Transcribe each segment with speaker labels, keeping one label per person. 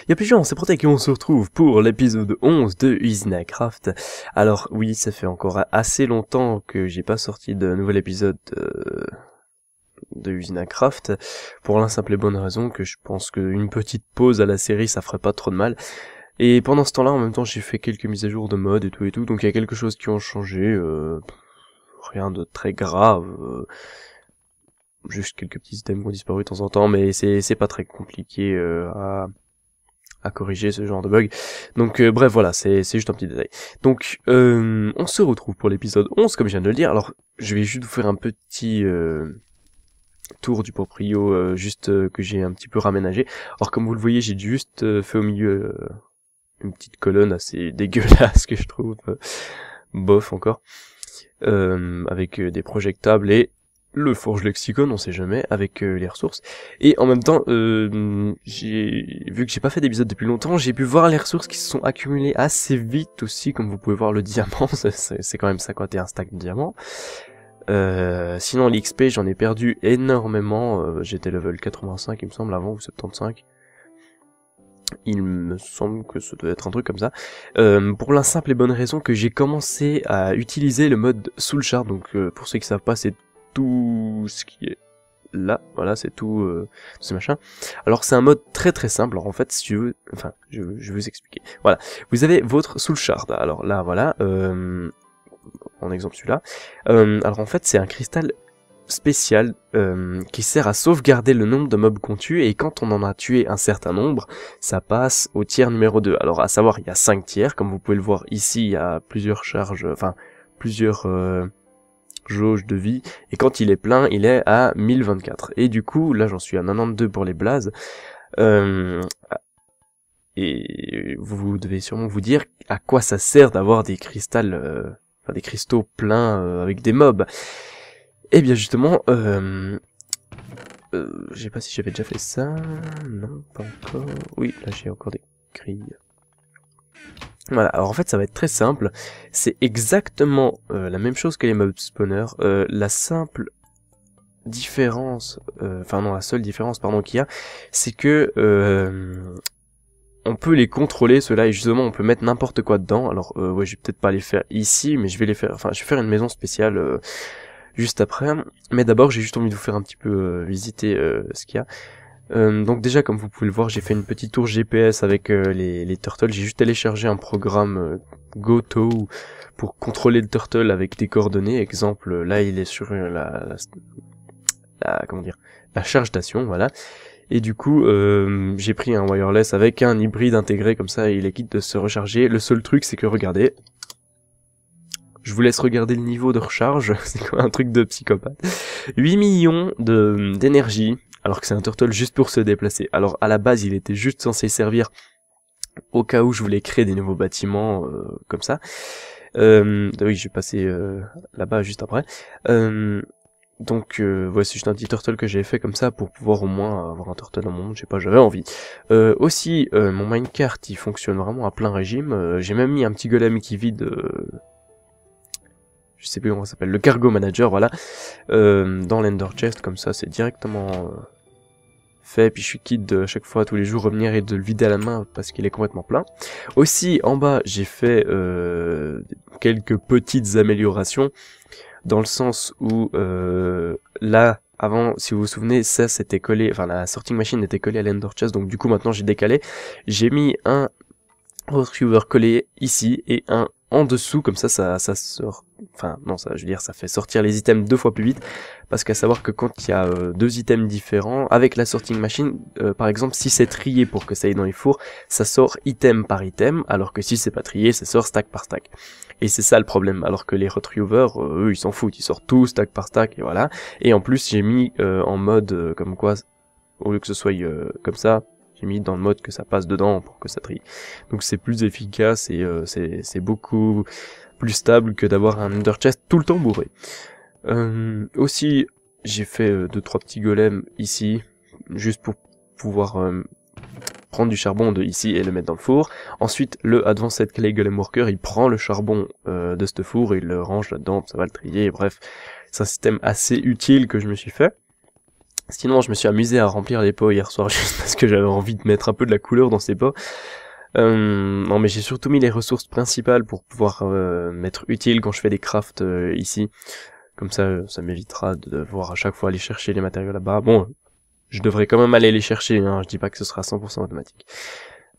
Speaker 1: Y'a plus de gens, c'est Protec et on se retrouve pour l'épisode 11 de Usinacraft. Alors oui, ça fait encore assez longtemps que j'ai pas sorti de nouvel épisode de Usinacraft, pour la simple et bonne raison que je pense qu'une petite pause à la série ça ferait pas trop de mal. Et pendant ce temps-là, en même temps, j'ai fait quelques mises à jour de mode et tout, donc il y a quelque chose qui ont changé, rien de très grave, juste quelques petits items qui ont disparu de temps en temps, mais c'est pas très compliqué à corriger ce genre de bug. Donc bref, voilà, c'est juste un petit détail. Donc on se retrouve pour l'épisode 11 comme je viens de le dire. Alors je vais juste vous faire un petit tour du proprio que j'ai un petit peu raménagé. Alors comme vous le voyez, j'ai juste fait au milieu une petite colonne assez dégueulasse que je trouve bof encore, avec des projectables et le Forge Lexicon, on sait jamais, avec les ressources. Et en même temps, vu que j'ai pas fait d'épisode depuis longtemps, j'ai pu voir les ressources qui se sont accumulées assez vite aussi, comme vous pouvez voir le diamant, c'est quand même 51 stacks de diamants. Sinon l'XP, j'en ai perdu énormément, j'étais level 85 il me semble avant, ou 75. Il me semble que ça doit être un truc comme ça. Pour la simple et bonne raison que j'ai commencé à utiliser le mode Soul Shard, donc pour ceux qui savent pas, c'est tout ce qui est là, voilà, c'est tout ce machin. Alors c'est un mode très très simple. Alors en fait, si tu veux, enfin, je vais vous expliquer. Voilà, vous avez votre Soul Shard. Alors là, voilà, en exemple celui-là. Alors en fait, c'est un cristal spécial qui sert à sauvegarder le nombre de mobs qu'on tue, et quand on en a tué un certain nombre, ça passe au tiers numéro 2. Alors à savoir, il y a 5 tiers, comme vous pouvez le voir ici, il y a plusieurs charges, enfin plusieurs jauge de vie, et quand il est plein, il est à 1024. Et du coup, là j'en suis à 92 pour les blazes. Et vous devez sûrement vous dire à quoi ça sert d'avoir des cristals, enfin des cristaux pleins avec des mobs. Et bien justement, je sais pas si j'avais déjà fait ça, non, pas encore. Oui, là j'ai encore des grilles. Voilà, alors en fait ça va être très simple, c'est exactement la même chose que les mob spawners, la simple différence, enfin non, la seule différence pardon qu'il y a, c'est que on peut les contrôler ceux-là, et justement on peut mettre n'importe quoi dedans. Alors ouais, je vais peut-être pas les faire ici, mais je vais les faire, enfin je vais faire une maison spéciale juste après, mais d'abord j'ai juste envie de vous faire un petit peu visiter ce qu'il y a. Donc déjà, comme vous pouvez le voir, j'ai fait une petite tour GPS avec les turtles. J'ai juste téléchargé un programme Goto pour contrôler le turtle avec des coordonnées. Exemple, là il est sur comment dire, la charge-station, voilà. Et du coup, j'ai pris un wireless avec un hybride intégré, comme ça il est quitte de se recharger. Le seul truc, c'est que regardez, je vous laisse regarder le niveau de recharge, c'est quoi un truc de psychopathe. 8 millions d'énergie, alors que c'est un turtle juste pour se déplacer. Alors à la base, il était juste censé servir au cas où je voulais créer des nouveaux bâtiments comme ça. Oui, je vais passer là-bas juste après. Donc voici juste un petit turtle que j'ai fait comme ça pour pouvoir au moins avoir un turtle dans mon monde, je sais pas, j'avais envie. Aussi, mon minecart il fonctionne vraiment à plein régime. J'ai même mis un petit golem qui vide... je sais plus comment ça s'appelle, le cargo manager, voilà, dans l'ender chest, comme ça c'est directement fait, puis je suis quitte de chaque fois tous les jours revenir et de le vider à la main parce qu'il est complètement plein. Aussi en bas j'ai fait quelques petites améliorations, dans le sens où là avant, si vous vous souvenez, ça c'était collé, enfin la sorting machine était collée à l'ender chest, donc du coup maintenant j'ai décalé, j'ai mis un retriever collé ici et un en dessous, comme ça sort, enfin non, ça je veux dire ça fait sortir les items 2 fois plus vite, parce qu'à savoir que quand il y a deux items différents avec la sorting machine, par exemple si c'est trié pour que ça aille dans les fours, ça sort item par item, alors que si c'est pas trié, ça sort stack par stack. Et c'est ça le problème, alors que les retrievers, eux ils s'en foutent, ils sortent tout stack par stack et voilà. Et en plus j'ai mis en mode comme quoi, au lieu que ce soit comme ça, j'ai mis dans le mode que ça passe dedans pour que ça trie. Donc c'est plus efficace et c'est beaucoup plus stable que d'avoir un ender chest tout le temps bourré. Aussi, j'ai fait 2-3 petits golems ici, juste pour pouvoir prendre du charbon de ici et le mettre dans le four. Ensuite, le Advanced Clay Golem Worker, il prend le charbon de ce four et il le range là-dedans, ça va le trier, bref. C'est un système assez utile que je me suis fait. Sinon, je me suis amusé à remplir les pots hier soir juste parce que j'avais envie de mettre un peu de la couleur dans ces pots. Non, mais j'ai surtout mis les ressources principales pour pouvoir m'être utile quand je fais des crafts ici. Comme ça m'évitera de devoir à chaque fois aller chercher les matériaux là-bas. Bon, je devrais quand même aller les chercher, hein. Je dis pas que ce sera 100% automatique.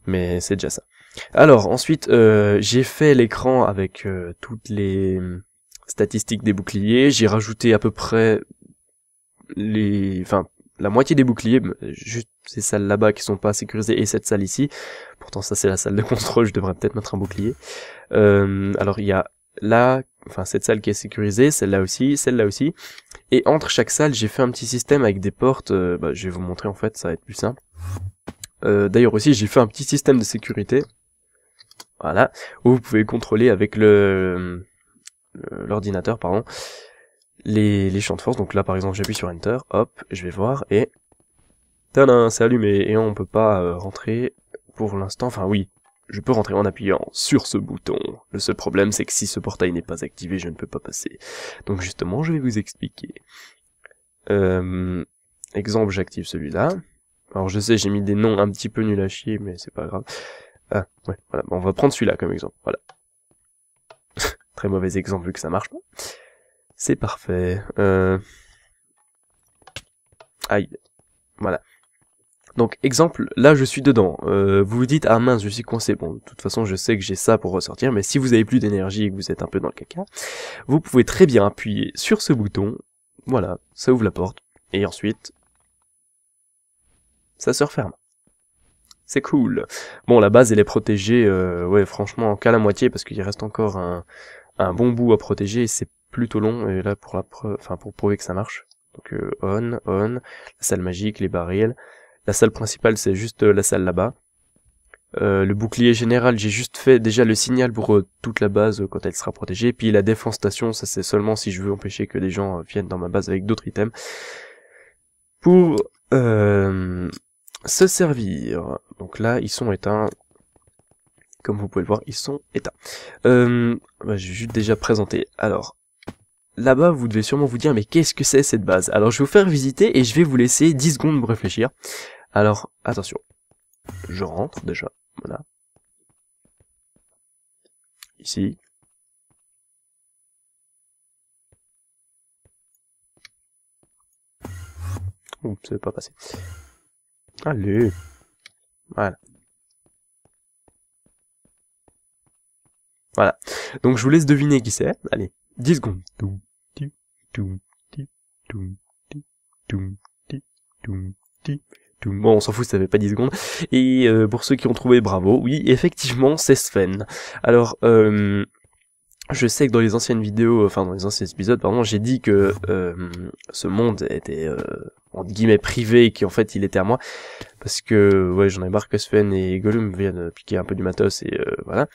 Speaker 1: Mais c'est déjà ça. Alors, ensuite, j'ai fait l'écran avec toutes les statistiques des boucliers. J'ai rajouté à peu près la moitié des boucliers, juste ces salles là-bas qui sont pas sécurisées et cette salle ici. Pourtant ça c'est la salle de contrôle, je devrais peut-être mettre un bouclier. Alors il y a là, cette salle qui est sécurisée, celle-là aussi, et entre chaque salle j'ai fait un petit système avec des portes, je vais vous montrer en fait, ça va être plus simple. D'ailleurs aussi j'ai fait un petit système de sécurité, voilà, où vous pouvez contrôler avec l'ordinateur, pardon, les champs de force. Donc là par exemple j'appuie sur Enter, hop, je vais voir et tadam, c'est allumé et on peut pas rentrer pour l'instant, enfin oui, je peux rentrer en appuyant sur ce bouton. Le seul problème c'est que si ce portail n'est pas activé je ne peux pas passer. Donc justement je vais vous expliquer. Exemple, j'active celui-là. Alors je sais j'ai mis des noms un petit peu nuls à chier mais c'est pas grave. Ah ouais, voilà, on va prendre celui-là comme exemple, voilà. Très mauvais exemple vu que ça marche pas. C'est parfait. Aïe. Voilà. Donc, exemple, là je suis dedans. Vous vous dites, ah mince, je suis coincé. Bon, de toute façon, je sais que j'ai ça pour ressortir, mais si vous avez plus d'énergie et que vous êtes un peu dans le caca, vous pouvez très bien appuyer sur ce bouton. Voilà, ça ouvre la porte. Et ensuite, ça se referme. C'est cool. Bon, la base, elle est protégée, ouais, franchement, qu'à la moitié, parce qu'il reste encore un bon bout à protéger, et c'est plutôt long, et là, pour prouver que ça marche. Donc, on, la salle magique, les barils. La salle principale, c'est juste la salle là-bas. Le bouclier général, j'ai juste fait déjà le signal pour toute la base quand elle sera protégée. Puis la défense station, ça c'est seulement si je veux empêcher que des gens viennent dans ma base avec d'autres items. Pour se servir. Donc là, ils sont éteints. Comme vous pouvez le voir, ils sont éteints. J'ai juste déjà présenté. Alors, là-bas, vous devez sûrement vous dire, mais qu'est-ce que c'est cette base? Alors, je vais vous faire visiter et je vais vous laisser 10 secondes pour réfléchir. Alors, attention. Je rentre déjà. Voilà. Ici. Oups, ça veut pas passer. Allez. Voilà. Voilà. Donc, je vous laisse deviner qui c'est. Allez. 10 secondes. Bon, on s'en fout, ça fait pas 10 secondes. Et pour ceux qui ont trouvé, bravo. Oui, effectivement, c'est Sven. Alors, je sais que dans les anciennes vidéos, dans les anciens épisodes, pardon, j'ai dit que ce monde était entre guillemets privé et qu'en fait il était à moi. Parce que, ouais, j'en ai marre que Sven et Gollum viennent piquer un peu du matos et voilà.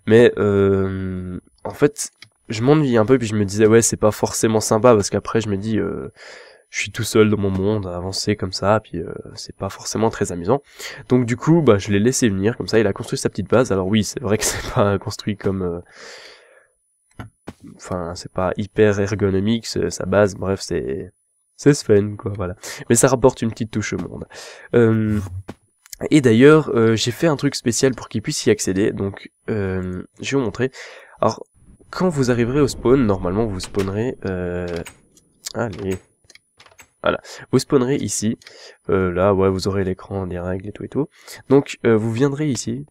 Speaker 1: Mais en fait, je m'ennuie un peu puis je me disais, ouais, c'est pas forcément sympa parce qu'après je me dis... je suis tout seul dans mon monde à avancer comme ça, puis c'est pas forcément très amusant. Donc du coup, je l'ai laissé venir, comme ça il a construit sa petite base. Alors oui, c'est vrai que c'est pas construit comme... c'est pas hyper ergonomique, sa base, bref, c'est Sven, quoi, voilà. Mais ça rapporte une petite touche au monde. Et d'ailleurs, j'ai fait un truc spécial pour qu'il puisse y accéder, donc je vais vous montrer. Alors, quand vous arriverez au spawn, normalement vous spawnerez... Allez... Voilà, vous spawnerez ici, là, ouais, vous aurez l'écran, des règles et tout. Donc, vous viendrez ici,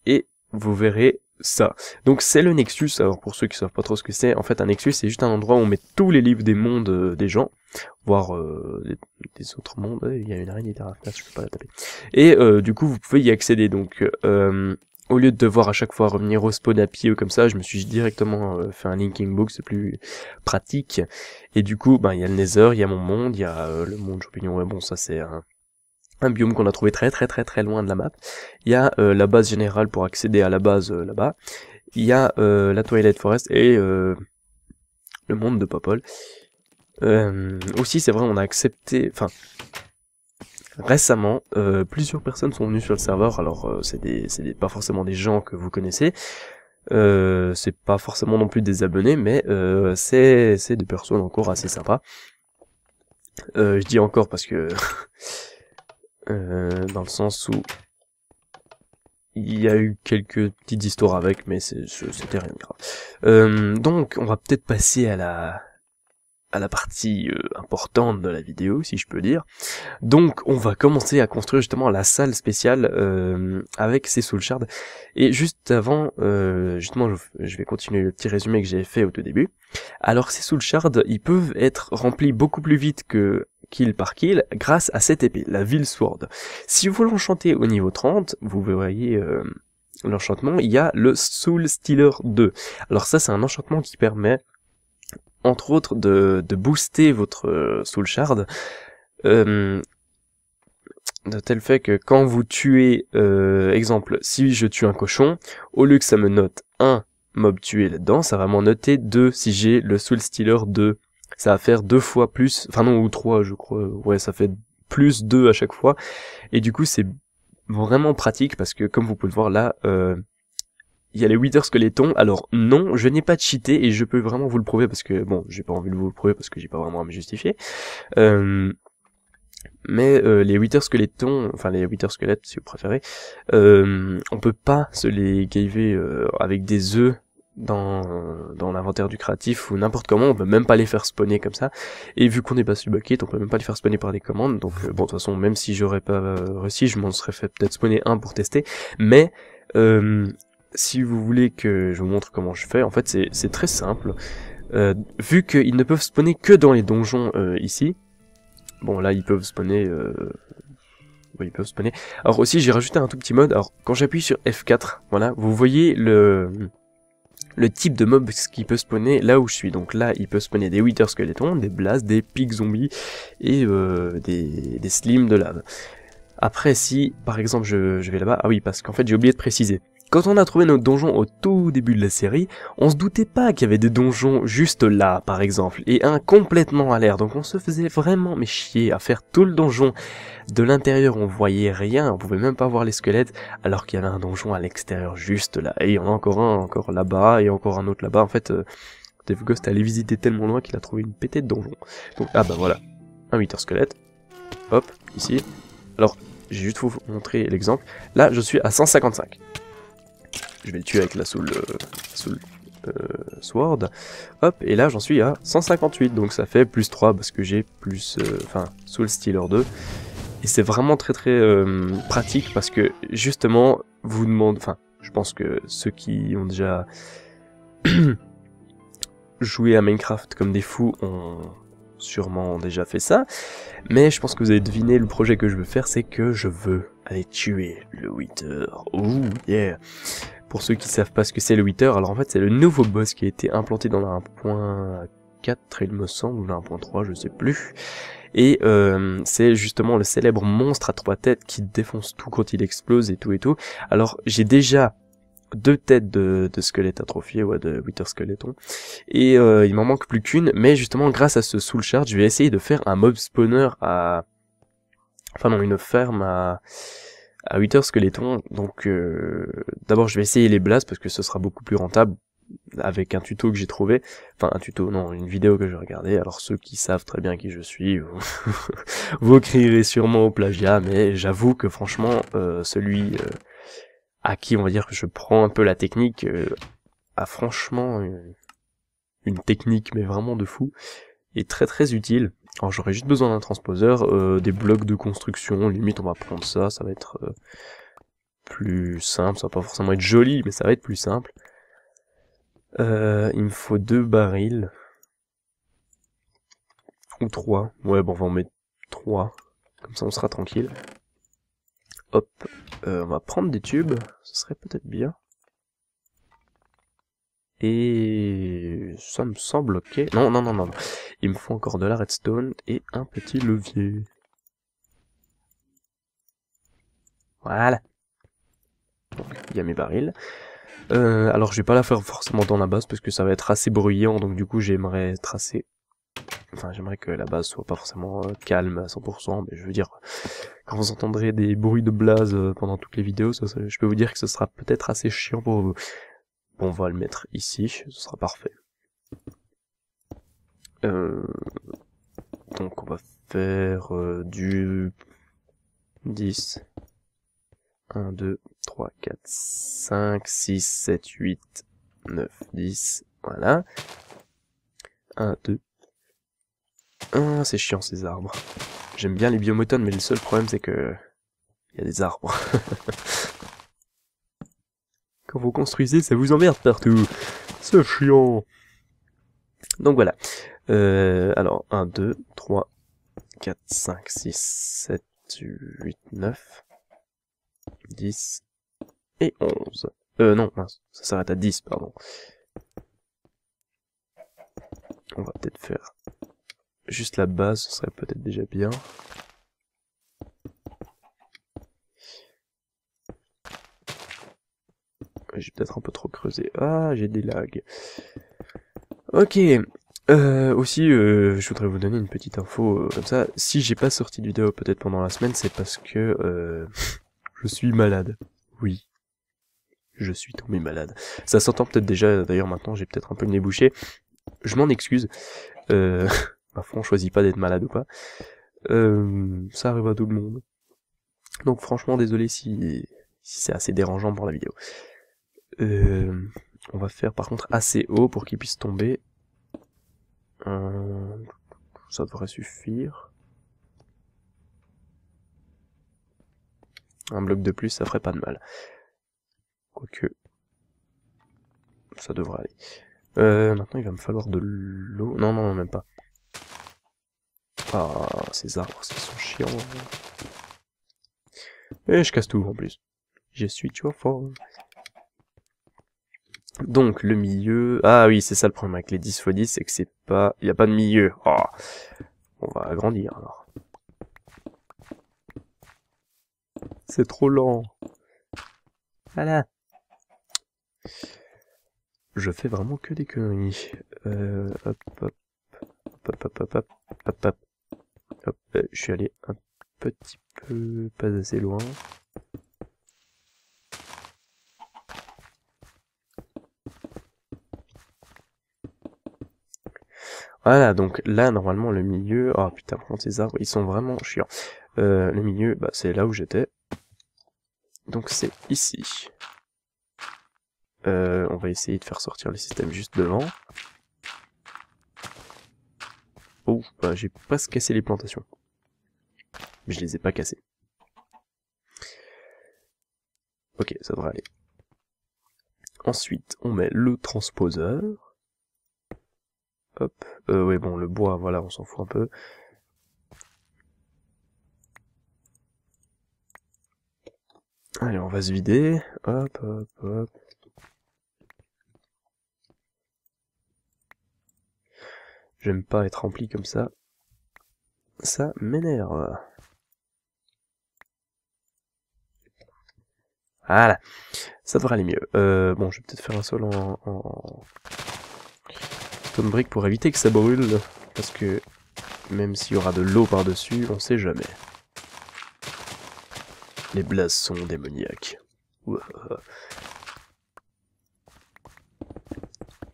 Speaker 1: et vous verrez ça. Donc, c'est le Nexus, alors pour ceux qui savent pas trop ce que c'est, en fait, un Nexus, c'est juste un endroit où on met tous les livres des mondes des gens, voire des autres mondes. Il y a une araignée derrière la place, je peux pas la taper. Et du coup, vous pouvez y accéder, donc... au lieu de devoir à chaque fois revenir au spawn à pied ou comme ça, je me suis directement fait un linking book, c'est plus pratique. Et du coup, il y a le Nether, il y a mon monde, il y a le monde champignon, ouais bon ça c'est un biome qu'on a trouvé très loin de la map. Il y a la base générale pour accéder à la base là-bas. Il y a la Twilight Forest et le monde de Popol. Aussi c'est vrai, on a accepté... Récemment, plusieurs personnes sont venues sur le serveur, alors c'est pas forcément des gens que vous connaissez, c'est pas forcément non plus des abonnés, mais c'est des personnes encore assez sympas. Je dis encore parce que dans le sens où il y a eu quelques petites histoires avec, mais c'était rien de grave. Donc on va peut-être passer à la partie importante de la vidéo, si je peux dire. Donc on va commencer à construire justement la salle spéciale avec ces soul shards. Et juste avant, justement je vais continuer le petit résumé que j'avais fait au tout début. Alors ces soul shards, ils peuvent être remplis beaucoup plus vite que kill par kill grâce à cette épée, la Veil Sword. Si vous l'enchantez au niveau 30, vous voyez l'enchantement, il y a le Soul Stealer 2. Alors ça c'est un enchantement qui permet entre autres de booster votre soul shard de tel fait que quand vous tuez, exemple, si je tue un cochon, au lieu que ça me note 1 mob tué là-dedans, ça va m'en noter 2 si j'ai le Soul Stealer 2. Ça va faire 2 fois plus, enfin non, ou 3 je crois, ouais ça fait plus 2 à chaque fois, et du coup c'est vraiment pratique parce que comme vous pouvez le voir là, il y a les Wither Skeletons. Alors non, je n'ai pas cheaté et je peux vraiment vous le prouver parce que, bon, j'ai pas envie de vous le prouver parce que j'ai pas vraiment à me justifier. Mais les Wither Skeletons, enfin les Wither Squelettes si vous préférez, on peut pas se les gaver avec des œufs dans l'inventaire du créatif ou n'importe comment, on peut même pas les faire spawner comme ça, et vu qu'on est pas sur bucket, on peut même pas les faire spawner par des commandes, donc bon de toute façon même si j'aurais pas réussi, je m'en serais fait peut-être spawner un pour tester, mais si vous voulez que je vous montre comment je fais, en fait c'est très simple, vu qu'ils ne peuvent spawner que dans les donjons ici, bon là ils peuvent spawner, oui, ils peuvent spawner, alors aussi j'ai rajouté un tout petit mode, alors quand j'appuie sur F4, voilà, vous voyez le type de mob qui peut spawner là où je suis. Donc là, il peut spawner des Wither Skeletons, des Blasts, des Pigs Zombies et des Slims de lave. Après, si par exemple je vais là-bas, ah oui, parce qu'en fait j'ai oublié de préciser. Quand on a trouvé notre donjon au tout début de la série, on se doutait pas qu'il y avait des donjons juste là, par exemple, et un complètement à l'air. Donc on se faisait vraiment mais chier à faire tout le donjon. De l'intérieur, on voyait rien, on pouvait même pas voir les squelettes, alors qu'il y avait un donjon à l'extérieur juste là. Et il y en a encore un encore là-bas, et encore un autre là-bas. En fait, Dave Ghost est allé visiter tellement loin qu'il a trouvé une pétée de donjon. Donc, ah bah voilà, un Wither squelette. Hop, ici. Alors, j'ai juste vous montrer l'exemple. Là, je suis à 155. Je vais le tuer avec la Soul Sword. Hop, et là, j'en suis à 158. Donc ça fait plus 3 parce que j'ai plus... Enfin, Soul Stealer 2. Et c'est vraiment très très pratique parce que justement, vous demandez... Enfin, je pense que ceux qui ont déjà joué à Minecraft comme des fous ont sûrement déjà fait ça. Mais je pense que vous avez deviné le projet que je veux faire, c'est que je veux aller tuer le Wither. Oh yeah. Pour ceux qui savent pas ce que c'est le Wither, alors en fait c'est le nouveau boss qui a été implanté dans la 1.4 il me semble, ou la 1.3, je sais plus. Et c'est justement le célèbre monstre à 3 têtes qui défonce tout quand il explose et tout et tout. Alors j'ai déjà 2 têtes de squelettes atrophiées, ouais, de Wither Skeleton, et il m'en manque plus qu'une, mais justement grâce à ce Soul Shard, je vais essayer de faire un mob spawner à... Enfin non, une ferme à Wither Skeleton, donc d'abord je vais essayer les blasts parce que ce sera beaucoup plus rentable, avec un tuto que j'ai trouvé, enfin un tuto, non, une vidéo que j'ai regardée, alors ceux qui savent très bien qui je suis, vous crierez sûrement au plagiat, mais j'avoue que franchement, celui à qui on va dire que je prends un peu la technique, a franchement une technique, mais vraiment de fou, et très très utile. Alors j'aurais juste besoin d'un transposeur, des blocs de construction, limite on va prendre ça, ça va être plus simple, ça va pas forcément être joli, mais ça va être plus simple. Il me faut 2 barils. Ou 3. Ouais, bon, on va en mettre 3. Comme ça, on sera tranquille. Hop. On va prendre des tubes. Ce serait peut-être bien. Et... ça me semble ok. Non, non, non, non. Il me faut encore de la redstone et un petit levier. Voilà. Donc, il y a mes barils. Alors, je vais pas la faire forcément dans la base parce que ça va être assez bruyant. Donc, du coup, j'aimerais tracer... Enfin, j'aimerais que la base soit pas forcément calme à 100%, mais je veux dire, quand vous entendrez des bruits de blaze pendant toutes les vidéos, je peux vous dire que ce sera peut-être assez chiant pour vous. Bon, on va le mettre ici, ce sera parfait. Donc on va faire du 10. 1, 2, 3, 4, 5, 6, 7, 8, 9, 10. Voilà. 1, 2. Ah, c'est chiant ces arbres. J'aime bien les biomotones, mais le seul problème c'est que il y a des arbres. Quand vous construisez, ça vous emmerde partout. C'est chiant. Donc voilà. Alors, 1, 2, 3, 4, 5, 6, 7, 8, 9, 10 et 11. Non, mince, ça s'arrête à 10, pardon. On va peut-être faire juste la base, ce serait peut-être déjà bien. J'ai peut-être un peu trop creusé. Ah, j'ai des lags. Ok. Aussi, je voudrais vous donner une petite info comme ça. Si j'ai pas sorti de vidéo peut-être pendant la semaine, c'est parce que je suis malade. Oui. Je suis tombé malade. Ça s'entend peut-être déjà, d'ailleurs maintenant j'ai peut-être un peu le nez bouché. Je m'en excuse. Ma foi, on choisit pas d'être malade ou pas. Ça arrive à tout le monde. Donc franchement, désolé si c'est assez dérangeant pour la vidéo. On va faire par contre assez haut pour qu'il puisse tomber. Ça devrait suffire. Un bloc de plus, ça ferait pas de mal. Quoique, ça devrait aller. Maintenant, il va me falloir de l'eau. Non, non, même pas. Ah, ces arbres, ils sont chiants. Et je casse tout, en plus. Je suis trop fort. Donc, le milieu... Ah oui, c'est ça le problème avec les 10x10, c'est que c'est pas... Il n'y a pas de milieu. Oh. On va agrandir, alors. C'est trop lent. Voilà. Je fais vraiment que des conneries. Hop, hop. Hop, hop, hop, hop, hop, hop. Hop, je suis allé un petit peu... pas assez loin. Voilà, donc là, normalement, le milieu... Oh putain, par contre, ces arbres, ils sont vraiment chiants. Le milieu, bah, c'est là où j'étais. Donc c'est ici. On va essayer de faire sortir le système juste devant. Oh, bah, j'ai presque cassé les plantations. Mais je les ai pas cassées. Ok, ça devrait aller. Ensuite, on met le transposeur. Hop. Ouais, bon, le bois, voilà, on s'en fout un peu. Allez, on va se vider. Hop, hop, hop. J'aime pas être rempli comme ça. Ça m'énerve. Voilà. Ça devrait aller mieux. Bon, je vais peut-être faire un sol en stone brick pour éviter que ça brûle. Parce que même s'il y aura de l'eau par-dessus, on sait jamais. Les blazes sont démoniaques. Hop,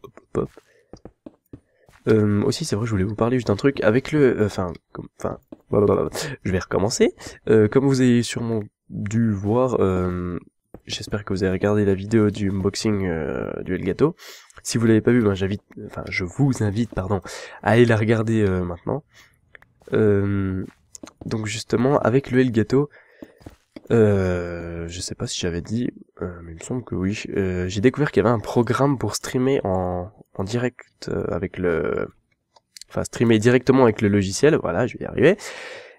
Speaker 1: hop, hop. Aussi, c'est vrai, je voulais vous parler juste d'un truc avec le... je vais recommencer. Comme vous avez sûrement dû voir, j'espère que vous avez regardé la vidéo du unboxing du Elgato. Si vous l'avez pas vu, ben, je vous invite, pardon, à aller la regarder maintenant. Donc justement, avec le Elgato, je sais pas si j'avais dit, mais il me semble que oui. J'ai découvert qu'il y avait un programme pour streamer en direct avec le... Enfin, streamer directement avec le logiciel, voilà, je vais y arriver.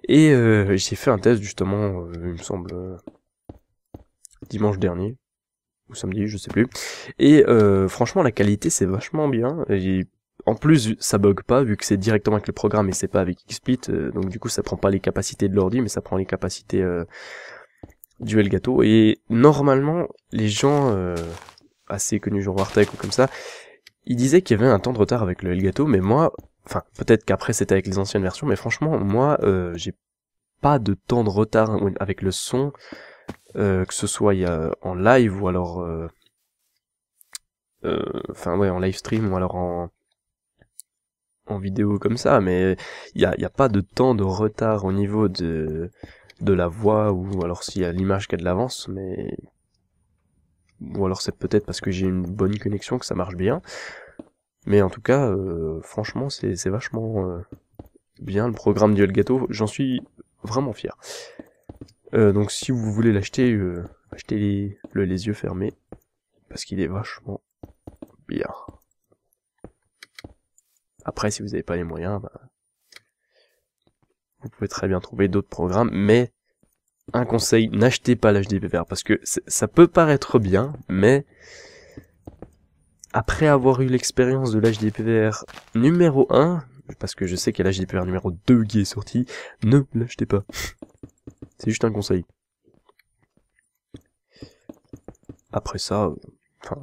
Speaker 1: Et j'ai fait un test justement, il me semble, dimanche dernier, ou samedi, je sais plus. Et franchement, la qualité, c'est vachement bien. Et en plus, ça bug pas, vu que c'est directement avec le programme et c'est pas avec XSplit, donc du coup, ça prend pas les capacités de l'ordi, mais ça prend les capacités... du Elgato, et normalement les gens assez connus genre Wartech ou comme ça, ils disaient qu'il y avait un temps de retard avec le Elgato, mais moi, enfin peut-être qu'après c'était avec les anciennes versions, mais franchement moi j'ai pas de temps de retard avec le son, que ce soit en live ou alors enfin ouais en live stream ou alors en vidéo comme ça, mais il y a pas de temps de retard au niveau de la voix, ou alors s'il y a l'image qui a de l'avance, mais ou alors c'est peut-être parce que j'ai une bonne connexion que ça marche bien. Mais en tout cas, franchement, c'est vachement bien le programme du Elgato, j'en suis vraiment fier. Donc si vous voulez l'acheter, achetez les yeux fermés, parce qu'il est vachement bien. Après, si vous n'avez pas les moyens, bah, vous pouvez très bien trouver d'autres programmes, mais un conseil, n'achetez pas l'HDPVR, parce que ça peut paraître bien, mais après avoir eu l'expérience de l'HDPVR numéro 1, parce que je sais qu'il y a l'HDPVR numéro 2 qui est sorti, ne l'achetez pas. C'est juste un conseil. Après ça,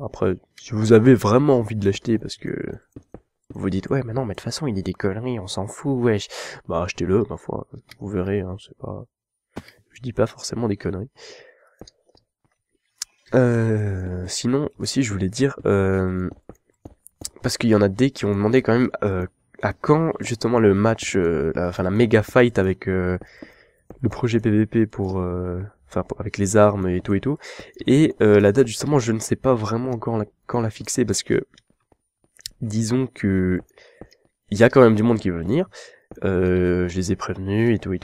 Speaker 1: après, si vous avez vraiment envie de l'acheter, parce que vous vous dites, ouais, mais non, mais de toute façon, il dit des conneries, on s'en fout, wesh. Bah, achetez-le, ma foi, vous verrez, hein, c'est pas... Je dis pas forcément des conneries. Sinon, aussi, je voulais dire, parce qu'il y en a des qui ont demandé quand même, à quand, justement, le match, la méga fight avec, le projet PVP pour, avec les armes et tout, et la date, justement, je ne sais pas vraiment encore quand la fixer, parce que, disons que, il y a quand même du monde qui veut venir, je les ai prévenus et tout.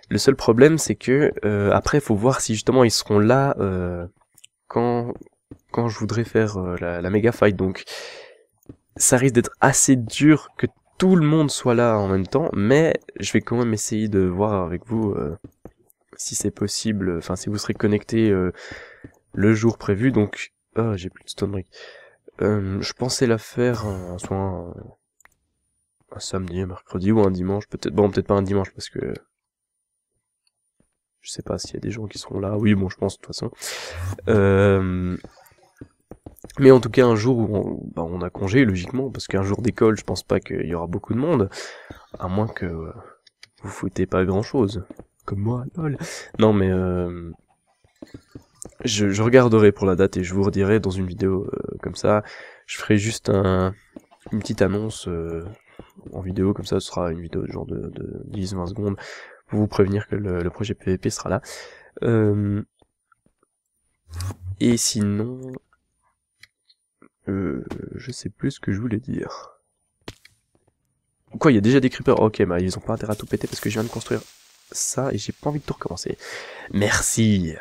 Speaker 1: Le seul problème, c'est que après, faut voir si justement ils seront là quand je voudrais faire la méga fight. Donc, ça risque d'être assez dur que tout le monde soit là en même temps, mais je vais quand même essayer de voir avec vous si c'est possible. Enfin, si vous serez connecté le jour prévu. Donc, j'ai plus de stone brick. Je pensais la faire soit un samedi, un mercredi ou un dimanche, peut-être pas un dimanche parce que je sais pas s'il y a des gens qui seront là. Oui, bon, je pense de toute façon. Mais en tout cas, un jour où on a congé, logiquement, parce qu'un jour d'école, je pense pas qu'il y aura beaucoup de monde, à moins que vous foutez pas grand-chose, comme moi, lol. Non, mais je regarderai pour la date et je vous redirai dans une vidéo comme ça. Je ferai juste une petite annonce en vidéo, comme ça, ce sera une vidéo de genre de 10-20 secondes, pour vous prévenir que le projet PVP sera là. Et sinon, je sais plus ce que je voulais dire. Quoi, il y a déjà des creepers? Ok, bah ils ont pas intérêt à tout péter parce que je viens de construire ça et j'ai pas envie de tout recommencer. Merci.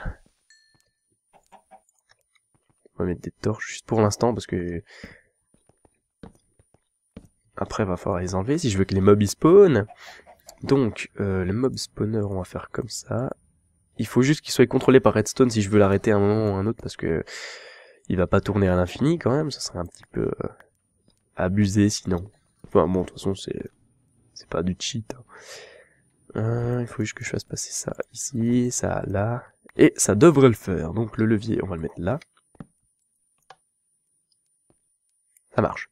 Speaker 1: On va mettre des torches juste pour l'instant parce que après va falloir les enlever si je veux que les mobs ils spawnent. Donc le mob spawner on va faire comme ça. Il faut juste qu'il soit contrôlé par redstone si je veux l'arrêter à un moment ou à un autre parce que il va pas tourner à l'infini quand même, ça serait un petit peu abusé sinon. Enfin bon, de toute façon c'est pas du cheat. Il faut juste que je fasse passer ça ici, ça là, et ça devrait le faire. Donc le levier, on va le mettre là. Ça marche.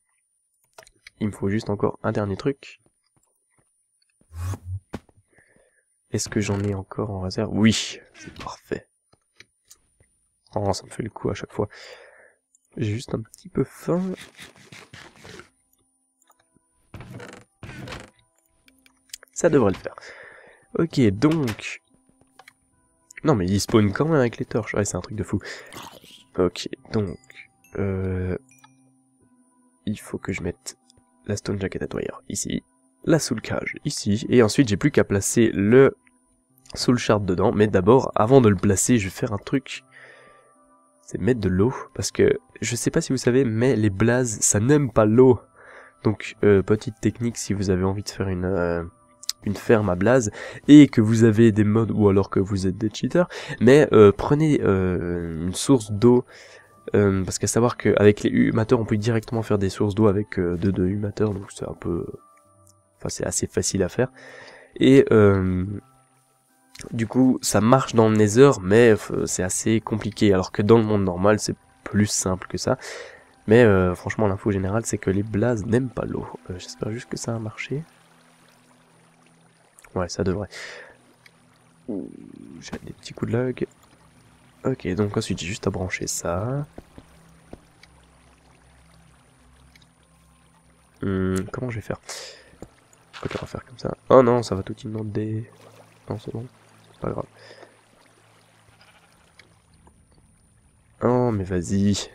Speaker 1: Il me faut juste encore un dernier truc. Est-ce que j'en ai encore en réserve? Oui, c'est parfait. Oh, ça me fait le coup à chaque fois. J'ai juste un petit peu faim. Ça devrait le faire. Ok, donc... Non mais il spawn quand même avec les torches. Ouais, c'est un truc de fou. Ok, donc... il faut que je mette la stone jacket atoyeur ici. La soul cage ici. Et ensuite, j'ai plus qu'à placer le soul shard dedans. Mais d'abord, avant de le placer, je vais faire un truc... c'est mettre de l'eau. Parce que, je sais pas si vous savez, mais les blazes, ça n'aime pas l'eau. Donc, petite technique, si vous avez envie de faire une ferme à blaze et que vous avez des mods ou alors que vous êtes des cheaters, mais prenez une source d'eau parce qu'à savoir qu'avec les humateurs on peut directement faire des sources d'eau avec deux humateurs, donc c'est un peu, enfin c'est assez facile à faire et du coup ça marche dans le Nether mais c'est assez compliqué alors que dans le monde normal c'est plus simple que ça. Mais franchement l'info générale c'est que les blazes n'aiment pas l'eau. J'espère juste que ça a marché. Ouais, ça devrait. J'ai des petits coups de lag. Ok, donc ensuite j'ai juste à brancher ça. Comment je vais faire? Ok, on va faire comme ça. Oh non, ça va tout inonder. Non, c'est bon. C'est pas grave. Oh, mais vas-y.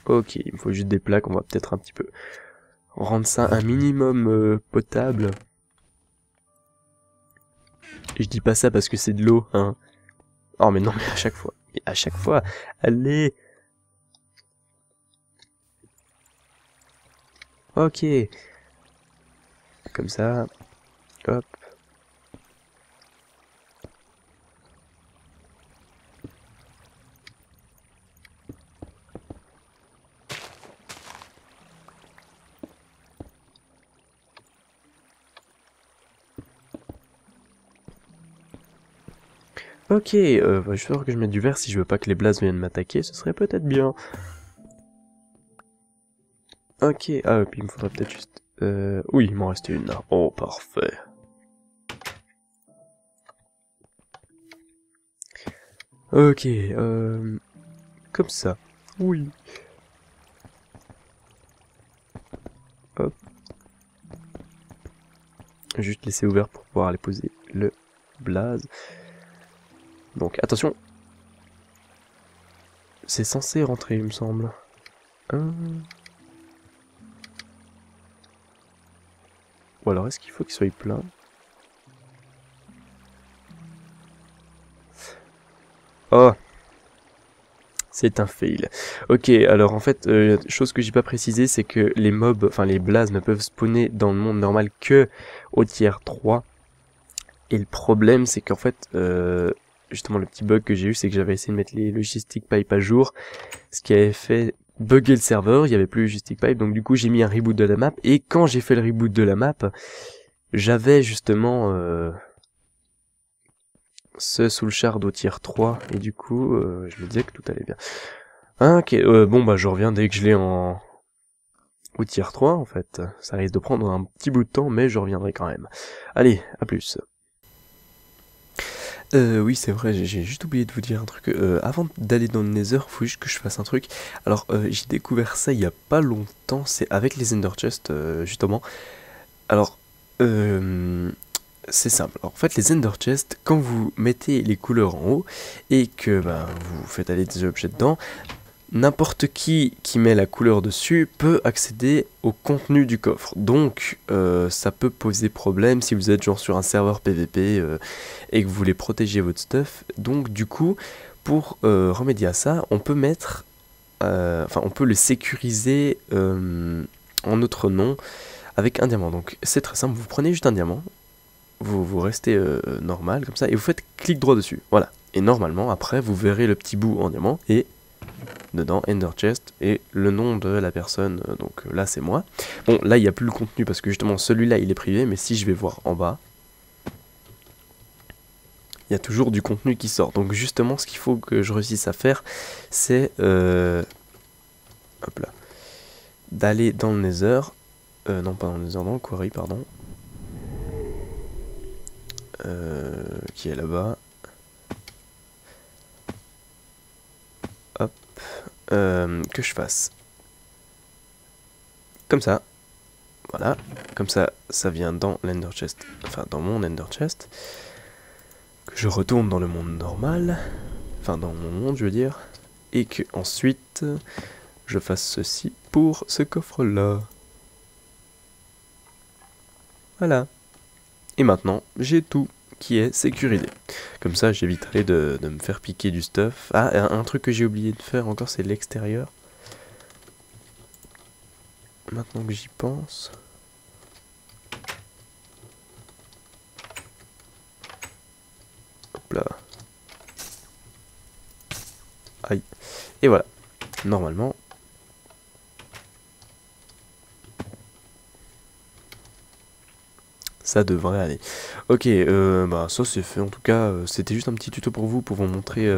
Speaker 1: Ok, il me faut juste des plaques. On va peut-être un petit peu rendre ça un minimum potable. Et je dis pas ça parce que c'est de l'eau, hein. Oh, mais non, mais à chaque fois. Mais à chaque fois. Allez. Ok. Comme ça. Hop. Ok, bah, je vais falloir que je mette du verre si je veux pas que les blazes viennent m'attaquer, ce serait peut-être bien. Ok, ah, puis il me faudrait peut-être juste... Oui, il m'en reste une là. Oh, parfait. Ok, comme ça. Oui. Hop. Juste laisser ouvert pour pouvoir aller poser le blaze. Donc, attention. C'est censé rentrer, il me semble. Ou alors, est-ce qu'il faut qu'il soit plein? Oh, c'est un fail. Ok, alors en fait, chose que j'ai pas précisé, c'est que les mobs, enfin les blazes ne peuvent spawner dans le monde normal que au tiers 3. Et le problème, c'est qu'en fait, justement le petit bug que j'ai eu, c'est que j'avais essayé de mettre les logistic pipes à jour, ce qui avait fait bugger le serveur, il y avait plus logistic pipe, donc du coup j'ai mis un reboot de la map, et quand j'ai fait le reboot de la map, j'avais justement ce soul shard au tiers 3, et du coup, je me disais que tout allait bien. Ah, ok, bon bah je reviens dès que je l'ai en... au tiers 3 en fait. Ça risque de prendre un petit bout de temps, mais je reviendrai quand même. Allez, à plus. Oui, c'est vrai, j'ai juste oublié de vous dire un truc. Avant d'aller dans le Nether, faut juste que je fasse un truc. Alors, j'ai découvert ça il y a pas longtemps, c'est avec les Ender Chest, justement. Alors, c'est simple. Alors, en fait, les Ender Chest, quand vous mettez les couleurs en haut et que ben, vous faites aller des objets dedans, n'importe qui met la couleur dessus peut accéder au contenu du coffre. Donc ça peut poser problème si vous êtes genre sur un serveur PVP et que vous voulez protéger votre stuff. Donc du coup, pour remédier à ça, on peut mettre... Enfin, on peut le sécuriser en notre nom avec un diamant. Donc c'est très simple, vous prenez juste un diamant, vous restez normal comme ça et vous faites clic droit dessus. Voilà. Et normalement, après, vous verrez le petit bout en diamant et dedans, Ender Chest, et le nom de la personne, donc là c'est moi. Bon, là il n'y a plus le contenu parce que justement celui-là il est privé, mais si je vais voir en bas, il y a toujours du contenu qui sort. Donc justement ce qu'il faut que je réussisse à faire, c'est hop là, d'aller dans le Nether, non pas dans le Nether, dans le Quarry, pardon, qui est là-bas. Hop, que je fasse comme ça. Voilà, comme ça, ça vient dans l'Ender Chest, enfin dans mon Ender Chest, que je retourne dans le monde normal, enfin dans mon monde je veux dire, et que ensuite je fasse ceci pour ce coffre-là. Voilà. Et maintenant, j'ai tout qui est sécurisé. Comme ça, j'éviterai de me faire piquer du stuff. Ah, un truc que j'ai oublié de faire encore, c'est l'extérieur. Maintenant que j'y pense... Hop là. Aïe. Et voilà. Normalement... ça devrait aller. Ok, bah ça c'est fait. En tout cas, c'était juste un petit tuto pour vous montrer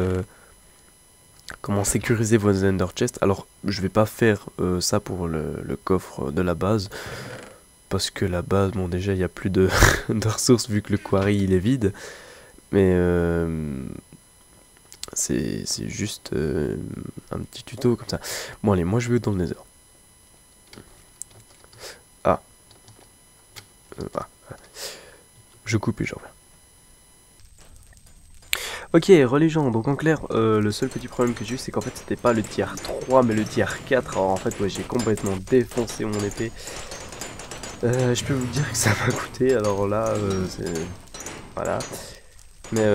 Speaker 1: comment sécuriser vos Ender Chest. Alors, je vais pas faire ça pour le coffre de la base. Parce que la base, bon déjà, il n'y a plus de, de ressources vu que le quarry il est vide. Mais c'est juste un petit tuto comme ça. Bon allez, moi je vais dans le Nether. Voilà. Je coupe et je reviens. Ok, religion, donc en clair, le seul petit problème que j'ai eu, c'est qu'en fait, c'était pas le tiers 3, mais le tiers 4. Alors en fait, ouais, j'ai complètement défoncé mon épée. Je peux vous dire que ça m'a coûté, alors là, c'est... Voilà. Mais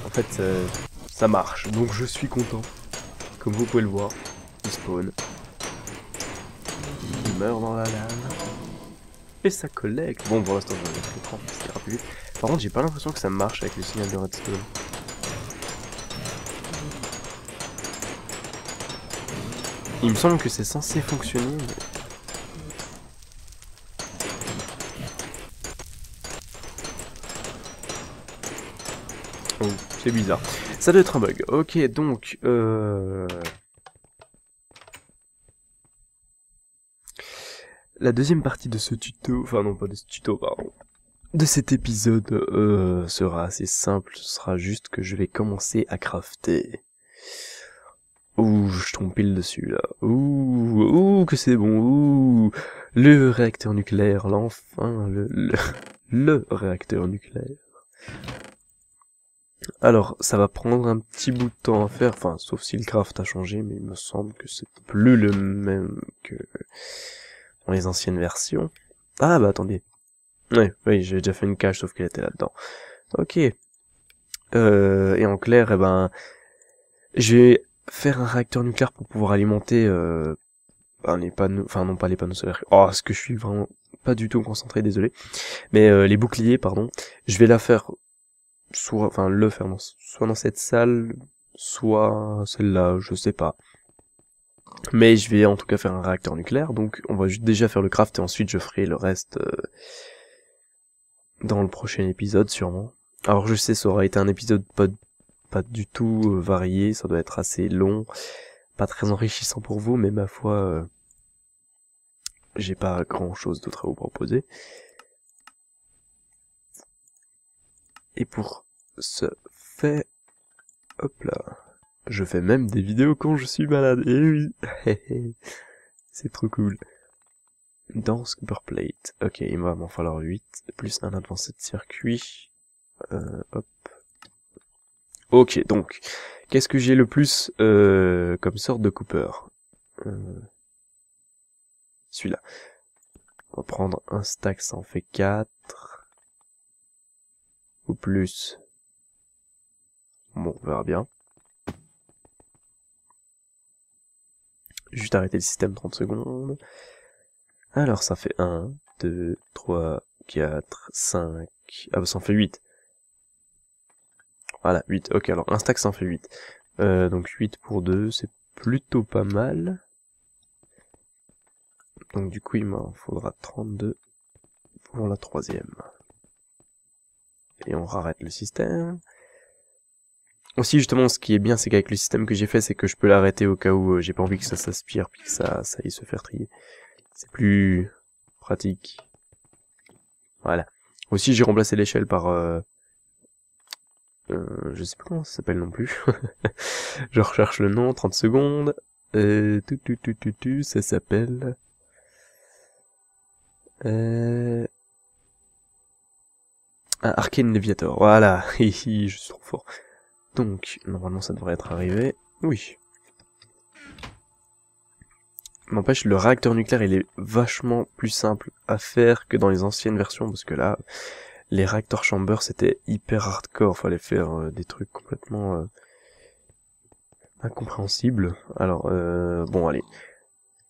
Speaker 1: en fait, ça marche, donc je suis content. Comme vous pouvez le voir, il spawn. Il meurt dans la lame. Et ça collecte. Bon, pour l'instant, je vais le prendre, ça ira plus vite. Par contre, j'ai pas l'impression que ça marche avec le signal de redstone. Il me semble que c'est censé fonctionner, mais... Oh, c'est bizarre. Ça doit être un bug. Ok, donc... La deuxième partie de ce tuto... Enfin non, pas de ce tuto, pardon. De cet épisode sera assez simple. Ce sera juste que je vais commencer à crafter. Ouh, je tombe pile dessus, là. Ouh, que c'est bon. Ouh, le réacteur nucléaire, là, enfin, le réacteur nucléaire. Alors, ça va prendre un petit bout de temps à faire, enfin, sauf si le craft a changé, mais il me semble que c'est plus le même que dans les anciennes versions. Ah, bah, attendez. Ouais, oui, j'ai déjà fait une cage, sauf qu'elle était là-dedans. Ok. Et en clair, eh ben, je vais faire un réacteur nucléaire pour pouvoir alimenter les panneaux, enfin non pas les panneaux solaires. Oh, est-ce que je suis vraiment pas du tout concentré, désolé. Mais les boucliers, pardon, je vais la faire soit, enfin le faire soit dans cette salle, soit celle-là, je sais pas. Mais je vais en tout cas faire un réacteur nucléaire, donc on va déjà faire le craft et ensuite je ferai le reste dans le prochain épisode sûrement. Alors je sais, ça aura été un épisode pas du tout varié, ça doit être assez long, pas très enrichissant pour vous, mais ma foi, j'ai pas grand chose d'autre à vous proposer. Et pour ce fait, hop là, je fais même des vidéos quand je suis malade, et oui, c'est trop cool. Danse Copperplate, ok, il va m'en falloir 8, plus un advanced circuit, hop. Ok, donc, qu'est-ce que j'ai le plus comme sorte de Cooper Celui-là. On va prendre un stack, ça en fait 4. Ou plus. Bon, on verra bien. Juste arrêter le système 30 secondes. Alors, ça fait 1, 2, 3, 4, 5... Ah bah ça en fait 8. Voilà, 8. Ok, alors un stack ça en fait 8. Donc 8 pour 2, c'est plutôt pas mal. Donc du coup, il m'en faudra 32 pour la troisième. Et on rarrête le système. Aussi, justement, ce qui est bien, c'est qu'avec le système que j'ai fait, c'est que je peux l'arrêter au cas où j'ai pas envie que ça s'aspire, puis que ça aille se faire trier. C'est plus pratique. Voilà. Aussi, j'ai remplacé l'échelle par... je sais pas comment ça s'appelle non plus. Je recherche le nom, 30 secondes. Ça s'appelle... Arcane Leviator, voilà. Je suis trop fort. Donc, normalement, ça devrait être arrivé. Oui. N'empêche, le réacteur nucléaire, il est vachement plus simple à faire que dans les anciennes versions, parce que là, les réacteurs chamber, c'était hyper hardcore, fallait faire des trucs complètement incompréhensibles. Alors, bon, allez.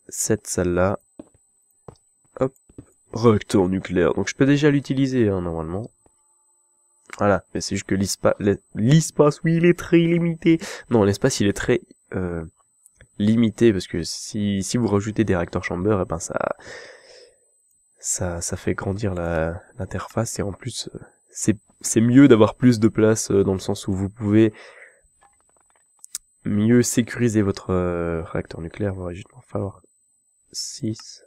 Speaker 1: Cette salle-là. Hop. Réacteur nucléaire. Donc, je peux déjà l'utiliser, hein, normalement. Voilà, mais c'est juste que l'espace, oui, il est très limité. Non, l'espace, il est très limité, parce que si vous rajoutez des réacteurs chamber, eh ben ça fait grandir l'interface, et en plus, c'est mieux d'avoir plus de place, dans le sens où vous pouvez mieux sécuriser votre réacteur nucléaire. Il va juste en falloir 6.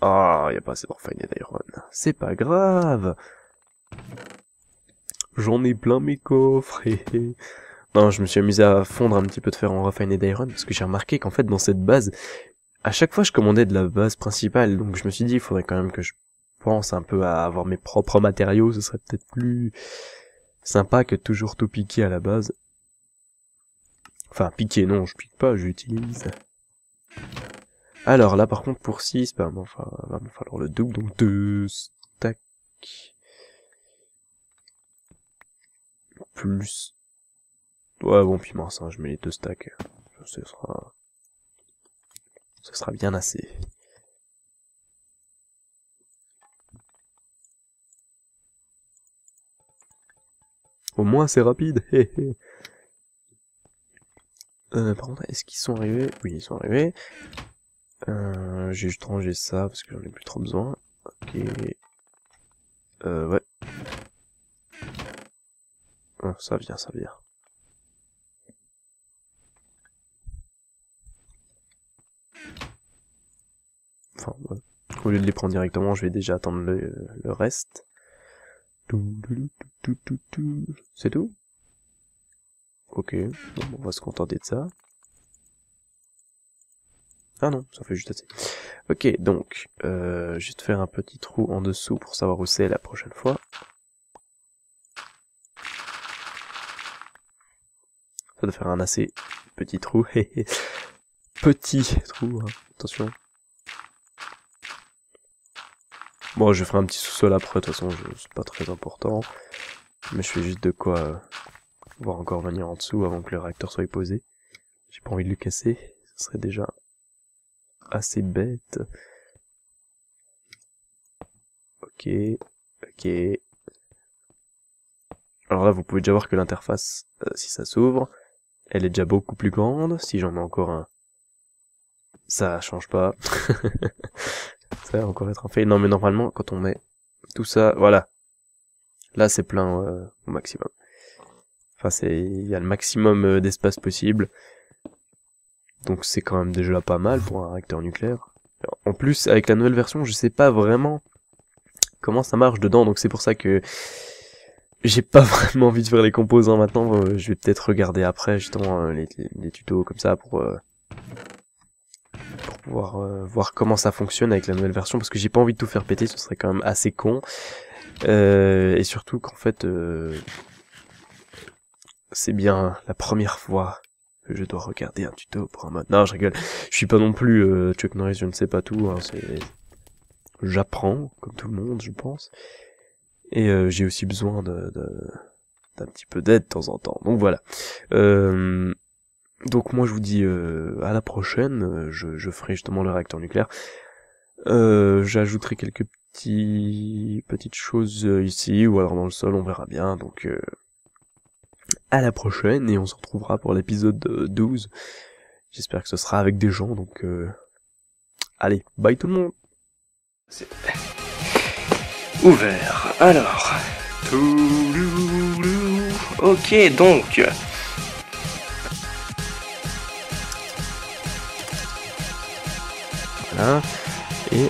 Speaker 1: Ah, y a pas assez de Refined Iron. C'est pas grave. J'en ai plein mes coffres. Non, je me suis amusé à fondre un petit peu de fer en Refined Iron, parce que j'ai remarqué qu'en fait, dans cette base, à chaque fois, je commandais de la base principale, donc je me suis dit, il faudrait quand même que je pense un peu à avoir mes propres matériaux, ce serait peut-être plus sympa que de toujours tout piquer à la base. Enfin, piquer, non, je pique pas, j'utilise. Alors là, par contre, pour 6, bah, enfin, va me falloir le double, donc 2 stacks. Plus... Ouais, bon, puis mince, hein, je mets les 2 stacks. Ce sera bien assez. Au moins, c'est rapide. Par contre, est-ce qu'ils sont arrivés? Oui, ils sont arrivés. J'ai juste rangé ça parce que j'en ai plus trop besoin. Ok. Ouais. Oh, ça vient, ça vient. Enfin, ouais. Au lieu de les prendre directement, je vais déjà attendre le reste. C'est tout? Ok, bon, on va se contenter de ça. Ah non, ça fait juste assez. Ok, donc, juste faire un petit trou en dessous pour savoir où c'est la prochaine fois. Ça doit faire un assez petit trou. Petit trou, hein. Attention. Bon, je ferai un petit sous-sol après, de toute façon, c'est pas très important. Mais je fais juste de quoi pouvoir encore venir en dessous avant que le réacteur soit posé. J'ai pas envie de le casser, ce serait déjà assez bête. Ok, ok. Alors là, vous pouvez déjà voir que l'interface, si ça s'ouvre, elle est déjà beaucoup plus grande. Si j'en mets encore un, ça change pas. Ça va encore être un fait. Non, mais normalement, quand on met tout ça, voilà. Là, c'est plein au maximum. Enfin, il y a le maximum d'espace possible. Donc c'est quand même déjà pas mal pour un réacteur nucléaire. En plus, avec la nouvelle version, je sais pas vraiment comment ça marche dedans, donc c'est pour ça que j'ai pas vraiment envie de faire les composants maintenant. Je vais peut-être regarder après justement les tutos comme ça pour pouvoir voir comment ça fonctionne avec la nouvelle version, parce que j'ai pas envie de tout faire péter, ce serait quand même assez con. Et surtout qu'en fait, c'est bien la première fois que je dois regarder un tuto pour un mode. Non, je rigole. Je suis pas non plus Chuck Norris, je ne sais pas tout. Hein, j'apprends comme tout le monde, je pense. Et j'ai aussi besoin d'un petit peu d'aide de temps en temps. Donc voilà. Donc moi je vous dis à la prochaine. Je ferai justement le réacteur nucléaire. J'ajouterai quelques petites choses ici ou alors dans le sol, on verra bien. Donc à la prochaine et on se retrouvera pour l'épisode 12. J'espère que ce sera avec des gens, donc allez, bye tout le monde. C'est ouvert. Alors, ok, donc voilà, et